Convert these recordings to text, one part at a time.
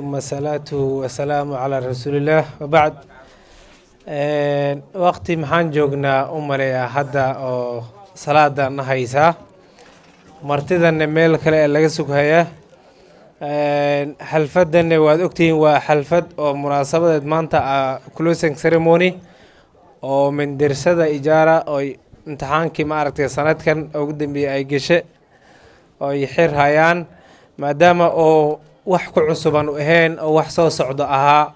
ثم الصلاة والسلام على رسول الله وبعد. وقتي maxaan joognaa u maleeyaa hadda oo salaada nahaysa martidana meel kale ee laga sugaya. xalfadana waad ogtihiin waa xalfad oo munaasabadeed maanta closing ceremony oo mandirsada ijaara oo imtixaankii maaragtay sanadkan ugu dambeeyay ay gashay oo ay xir hayaan maadaama oo wax ku cusuban u ahayn oo wax soo socdo ahaa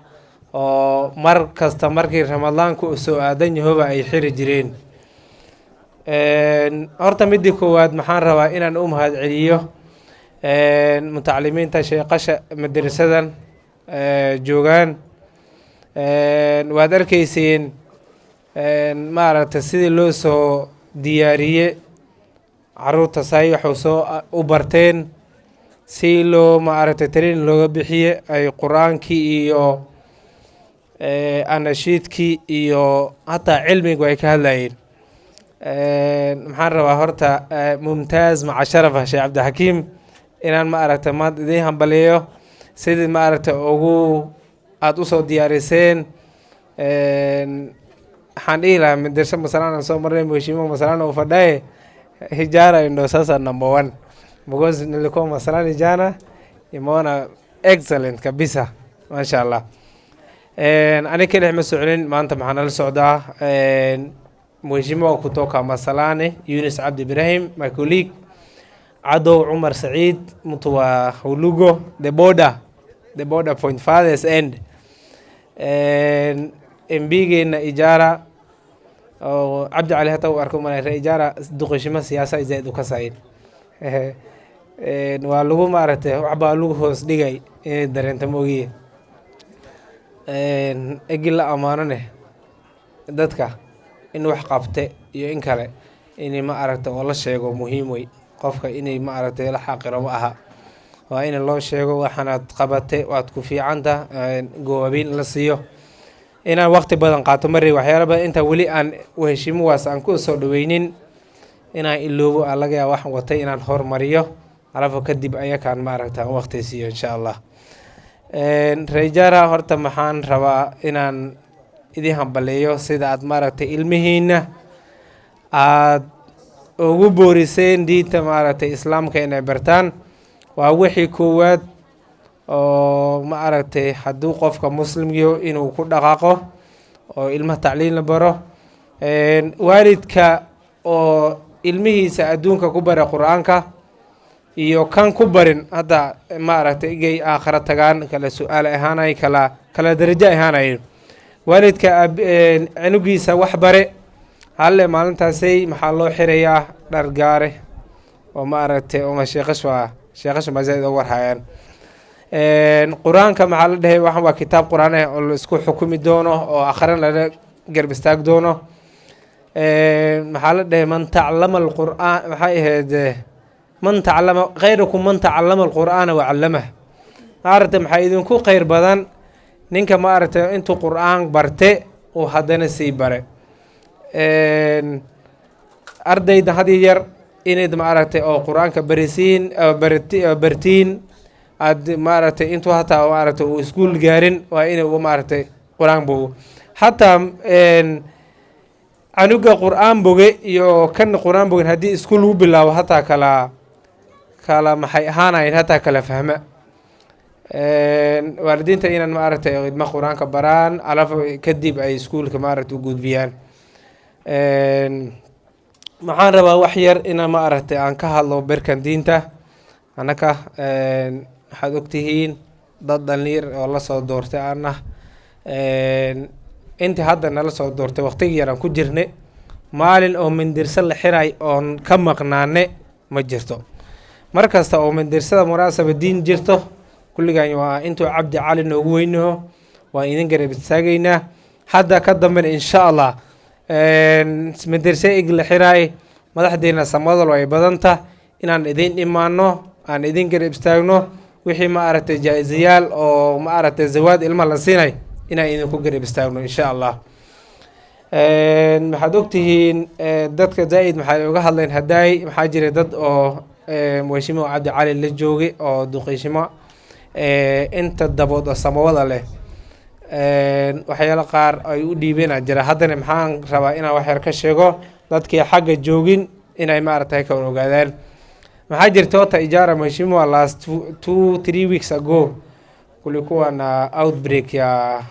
oo mar kasta markii ramadaanku soo aadan yahay ay xiri jireen. horta midii koowaad maxaan rabaa inaan u mahad celiyo mutacalimiinta sheeqasha madrasadan joogaan. waad arkayseen maaragtay sidii loo soo diyaariyey caruurta say waxay soo u barteen si loo maaragtay training looga bixiye ay quraankii iyo anashiidkii iyo hataa cilmigu ay ka hadlayeen. maxaan rabaa horta mumtaaz maca sharafa sheekh cabdixakiim inaan maaragtay maanta idiin hambaliyo sidii maaragtay ugu aada usoo diyaariseen. waxaan dhihi lahaa madarsa masalaan soo marnay mheshimiwa masalaan uu fadhaye hijara ndo sasa number 1 because nilikuwa masalaan jana imeona excellent kabisa mashallah. ani kale ma soconin maanta maxaan la socdaa mheshimiwa kutoka masalane Yunus Abdi Ibrahim, my colleague Ado Umar Said mtu wa Hulugo, the border point farthest end. MBgeena ijaara oo Abdi Ali hata uu arko maray ijaara duqashima siyaasad zaid u ka saayid. waa lagu maaragtay waxba lagu hoos dhigay inay dareento moogiye. egil la amaanane dadka in wax qabte iyo in kale inay ma aragtay oo la sheego muhiim way. qofka inay ma aragtay la xaqiro ma aha, waa in loo sheego waxaad qabatay waad ku fiicanta goobin la siiyo inaan waqti badan qaato maray waxyaalo badan inta wali aan heshiimuwaas aan ku soo dhaweynin inaan iloobo alaga wax watay inaan hormariyo alaafo kadib ayakaan ma aragtay waqti siiyo insha Allah. rajara horta maxaan rabaa inaan idin hambaleeyo sida aad maaragtay ilmihiina aad ugu booriseen diinta maaragtay islaamka inay bartaan. waa wixii koowaad oo maaragtay hadduu qofka muslimyo inuu ku dhaqaaqo oo ilmaha tacliin la baro. waalidka oo ilmihiisa adduunka ku bara quraanka iyo kan ku barin hadda maaragtay igay aakhira tagaan kala su'aal ahaanay kala darajo ahaanay. waalidka anugiisa wax bare halle maalintaasay maxaa loo xirayaa dhar gaare oo maaragtay oo sheeqash ma zaid war hayaan. quraanka maxaa la dhahay waxaan waa kitaab quraan ah oo la isku xukumi doono oo akhrin la garb istaag doono. maxaa la dhahay man ta'allama al-qur'aan waxay ahayd man ta'allama khayrukum man ta'allama al-qur'aana wa 'allamahu. maaragtay maxay idinku khayr badan ninka maaragtay intuu qur'aan barte oo haddana sii bare. ardayda had yar inayd maaragtay oo quraanka bartiin aad maaragtay intuu hataa maaragtay uu iskuul gaarin waa inay maaragtay quraan bogo hataa anuga quraan boge iyo kan quraan bogen haddii iskuul lagu bilaabo hataa kala maxay ahaanayn hataa kala fahma. waalidiinta inaan maaragtay idma quraanka baraan alaaf kadib ay iskuulka maaragtay u gudbiyaan. maxaan rabaa wax yar inaan maaragtay aan ka hadlo berkan diinta. anaka waxaad ogtihiin dad dhalinyar oo la soo doortay anah intii hadda nala soo doortay waqtigii yaraan ku jirnay maalin oo mandirsa la xiray oon ka maqnaane ma jirto. markasta oo mandirsada munaasaba diin jirto kulligaan waa intuu Cabdi Cali noogu weynaho waa idin garab istaagaynaa. hadda ka dambe insha Allah madarsa ig la xiray madaxdeena samadal way badanta inaan idin imaano aan idin garab istaagno wixii ma aragtay jaa'iziyaal oo ma aragtay zawaad ilma la siinay inaan idin ku garab istaagno insha Allah. maxaad ogtihiin dadka zaid maxay uga hadleen haday maxaa jiray dad oo mheshimiwa Cabdi Cali la joogay oo duqeysimo inta dabood oo samawada leh waxyaalo qaar ay u dhiibeen jira. haddana maxaan rabaa inaan wax yar ka sheego dadkii xagga joogin inay maaragtay ka ogaadaan. maxaa jirta horta ijaara mheshimiwa last 2-3 weeks ago kulikuwa na outbreak ya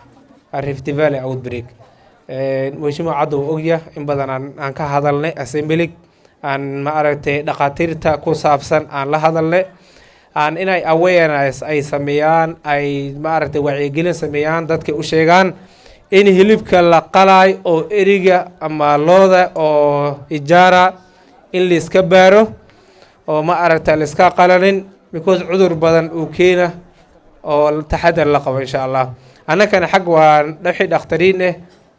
Rift Valley outbreak. mheshimiwa cadow ogya in badan aan ka hadalnay assembly aan maaragtay dhaqaatiirta ku saabsan aan la hadalnay aan inay awareness ay sameeyaan ay maaragtay wacyigelin sameeyaan dadka u sheegaan in hilibka la qalay oo eriga ama looda oo ijaara in la iska baaro oo maaragtay la iska qalanin because cudur badan uu keena oo taxadar la qabo insha Allah. anakana xaq waan dhaqtariin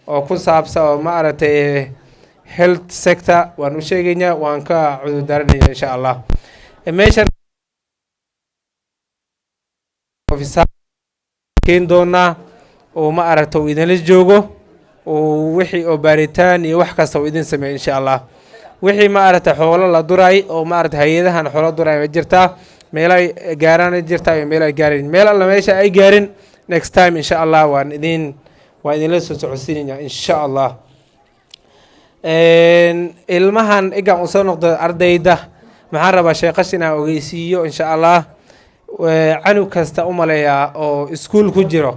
oo ku saabsan oo maaragtay health sector waan u sheegaynaa waan ka cudur daranaya insha Allah. meeshan officer keen doona oo maaragtay idin la joogo oo wixii oo baaritaan iyo wax kasta oo idin sameeyo insha Allah. wixii maaragtay xoolo la duray oo maaragtay hay'adahan xoolo duray ma jirtaa meel ay gaaraan jirtaa iyo meel ay gaarin meel alla meesha ay gaarin next time insha Allah waan idin la soo socodsiinaya insha Allah. ilmahan igaan u soo noqdo ardayda maxaan rabaa sheeqash inaan ogeysiiyo insha Allah. canug kasta u maleeyaa oo iskuul ku jiro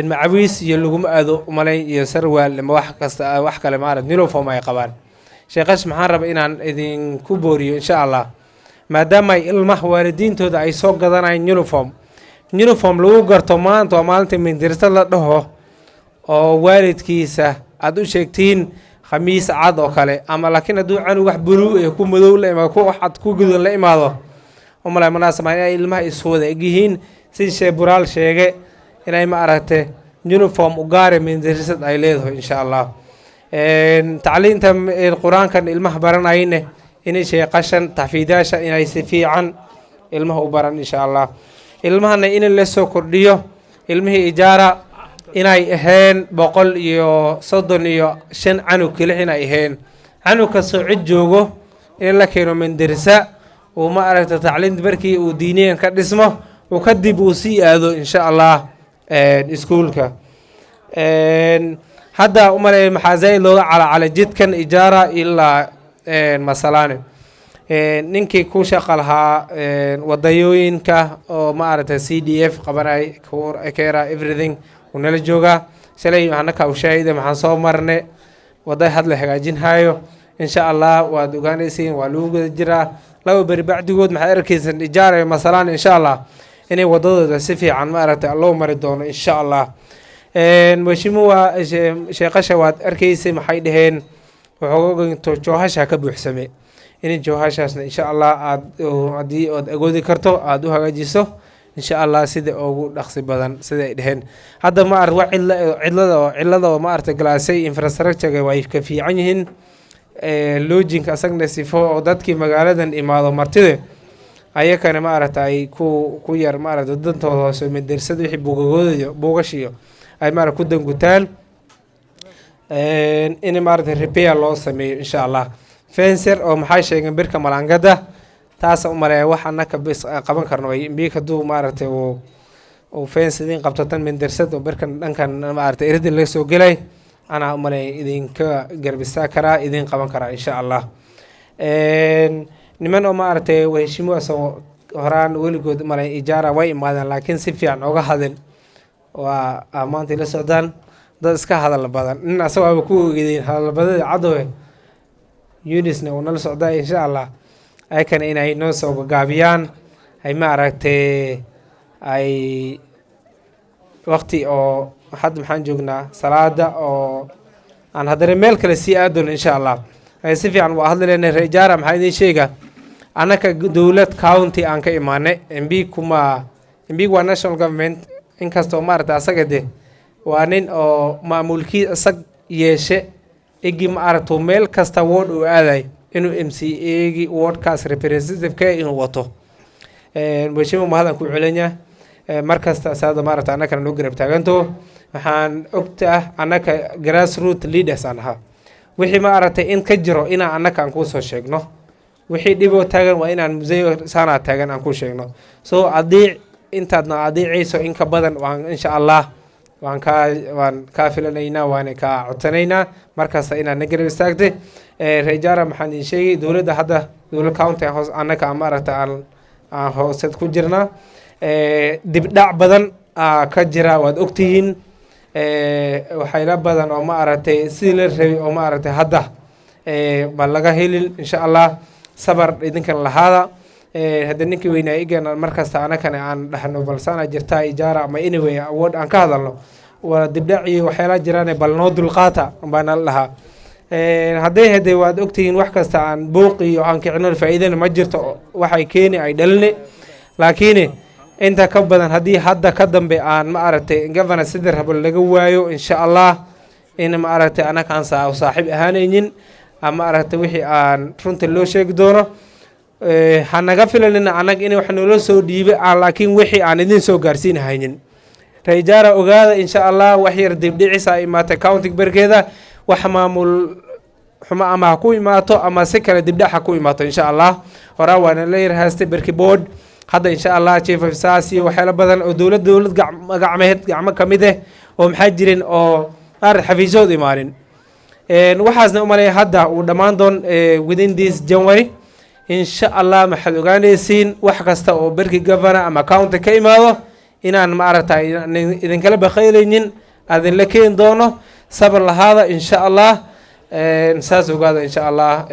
macawiis iyo laguma aado umalay iyo sarwaal ama wax kasta wax kale maaragtay uniform ay qabaan. sheeqash maxaan rabaa inaan idinku booriyo insha Allah maadaama ilmaha waalidiintooda ay soo gadanayaan uniform lagu garto maanta waa maalinta mindirta la dhaho oo waalidkiisa aad u sheegtiin khamiis cad oo kale ama laakiin hadduu canug wax bulu ee ku madow la imaado ku waxad ku gudan la imaado umalay munaasaba inay ilmaha isu wada egyihiin si sheeburaal sheege inay maaragtay uniform u gaar mindirsad ay leedahay insha Allah. tacliinta quraankan ilmaha baranayne inay sheeqashan taxfiidaasha inay si fiican ilmaha u baran insha Allah. ilmahana in la soo kordhiyo ilmihii ijaara inay ahayn 135 canug kale inay ahayn canug kastoo cid joogo in la keeno mindirsa oo ma aragta tacliinta barkii uu diineen ka dhismo oo kadib uu sii aado insha Allah iskuulka. hadda umalay maxaa zayd looga cala jidkan ijaara ilaa masalaane ninkii ku shaqo lahaa wadayooyinka oo maaragtay CDF qabanay keera everything unala jooga shalay anaka u shaahida maxaan soo marnay waday had la hagaajin hayo insha Allah waad ogaanaysiin waa lagu jiraa laba bari bacdigood maxay arkaysan ijaara masalaan insha Allah inay wadadooda si fiican maaragtay loo mari doono insha Allah. mheshimiwa sheeqasha waad arkaysay maxay dhaheen wuxuu joohasha ka buuxsamay in joohashaasna insha Allah aad hadii aad agoodi karto aad u hagaajiso insha Allah sida ugu dhaqsi badan sida ay dhaheen. hadda ma arag cilada oo ma aragtay glaasay infrastructure way ka fiican yihiin lodging asagna sifo oo dadkii magaaladan imaado martida ayakana ma aragtay ku yar ma aragtay dantooda hoose madrasad wixii buugashiyo ay ma arag ku dangutaan in ma aragtay repair loo sameeyo insha Allah. fencer oo maxay sheegeen birka malangada taas u maleeyo wax anaka bis qaban karno way imbiika duu ma aragtay oo fence idin qabtatan madrasad oo birkan dhankan ma aragtay irid la soo galay ana u maleeyo idinka garbisa kara idin qaban kara insha Allah. niman oo ma aragtay weheshimo soo horaan weligood malay ijaara way imaadeen laakiin si fiican uga hadal waa amaantii la socdaan dad iska hadal badan in asagoo ku ogeeyeen hadal badan cadowe Yunisna oo nala socdaa insha Allah ay kan inay noo soo gaabiyaan ay ma aragtay ay waqti oo hadda maxaan joognaa salaada oo aan hadare meel kale si aadon insha Allah ay si fiican waa hadleena reejaara maxay idin sheega anaka dawlad county aan ka imaanay MB waa national government in kasto maarta asaga de waa nin oo maamulkii asag yeeshe igi ma aragto meel kasta ward uu aaday inuu MCA gi wardkaas representative ka inuu wato mheshimiwa mahadan ku celenya markasta saada maarta anaka noo garab taaganto waxaan ogtaa anaka grassroots leaders anaha wixii ma aragtay in ka jiro ina anaka aan ku soo sheegno wixii dhibo taagan waa inaan museo sana taagan aan ku sheegno so adii intaadna adeecayso in ka badan waan insha allah waan kaa filanaynaa waana kaa codsanaynaa markasta inaad na garab istaagtay reejaara maxaan idin sheegay dowladda hadda dowlad county hoos annaka maaragta aan hoosad ku jirnaa dibdhac badan ka jira waad ogtihiin waxayla badan oo maaragtay sidii la rabay oo maaragtay hadda ma laga helin insha allah sabar idinkan lahaada hadda ninkii weynaa igana markasta anakana aan dhahno balsaana jirtaa ijaara ama anyway awood aan ka hadalno waa dibdhac iyo waxyaala jiraan bal noo dulqaata baana lahaa hadday waad ogtihiin wax kasta aan buuq iyo aan kicino faa'iidana ma jirto waxay keeni ay dhalne laakiin inta ka badan haddii hadda ka dambe aan ma aragtay governor sida rabo laga waayo insha allah in ma aragtay anaka aan saaxiib ahaanaynin ama aragtay wixii aan runta loo sheegi doono hanaga filanina anag in wax noo soo dhiibay laakiin wixii aan idin soo gaarsiin haynin reejaara ogaada insha allah wax yar dibdhicisa imaatay county barkeeda wax maamul xuma ama ku imaato ama si kale dibdhaxa ku imaato insha allah hora waana la yarhaastay barki board hadda insha allah chief of saasi waxyaalo badan oo dowlad gacmo kamid ah oo maxaa jirin oo xafiisood imaanin waxaasna u maleeya hadda uu dhammaan doon within this January insha allah maxaad ogaanaysiin wax kasta oo barki governor ama county ka imaado inaan ma aragtay idinkala bakhayleynin adin la keen doono sabar lahaada insha allah saas ogaada insha allah